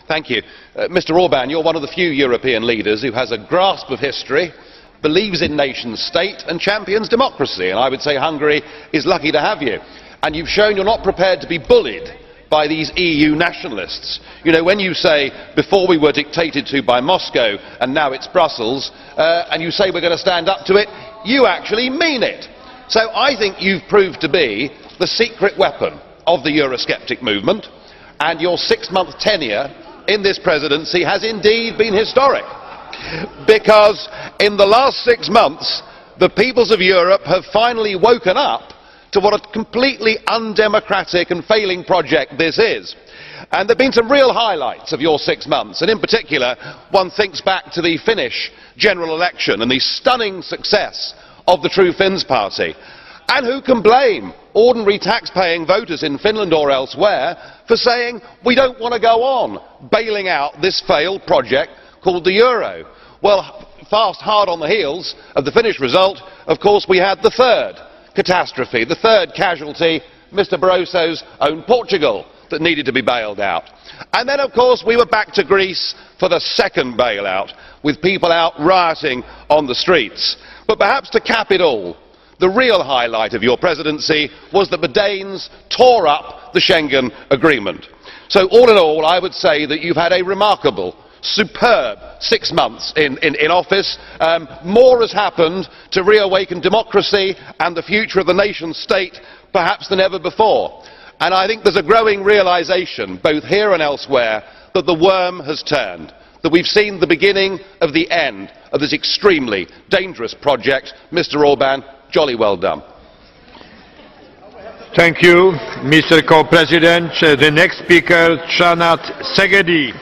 Thank you. Mr Orban, you're one of the few European leaders who has a grasp of history, believes in nation-state and champions democracy, and I would say Hungary is lucky to have you. And you've shown you're not prepared to be bullied by these EU nationalists. You know, when you say, before we were dictated to by Moscow and now it's Brussels, and you say we're going to stand up to it, you actually mean it. So I think you've proved to be the secret weapon of the Eurosceptic movement, and your 6-month tenure in this presidency has indeed been historic, because in the last 6 months the peoples of Europe have finally woken up to what a completely undemocratic and failing project this is. And there have been some real highlights of your 6 months, and in particular one thinks back to the Finnish general election and the stunning success of the True Finns party. And who can blame ordinary tax-paying voters in Finland or elsewhere for saying we don't want to go on bailing out this failed project called the euro? Well, fast hard on the heels of the Finnish result, of course, we had the third catastrophe, the third casualty, Mr Barroso's own Portugal, that needed to be bailed out. And then, of course, we were back to Greece for the second bailout, with people out rioting on the streets. But perhaps to cap it all, the real highlight of your presidency was that the Danes tore up the Schengen Agreement. So all in all, I would say that you've had a remarkable, superb 6 months in office. More has happened to reawaken democracy and the future of the nation state perhaps than ever before. And I think there's a growing realisation, both here and elsewhere, that the worm has turned, that we've seen the beginning of the end of this extremely dangerous project. Mr Orban, jolly well done. Thank you, Mr. Co-President. The next speaker, Csanát Szegedi.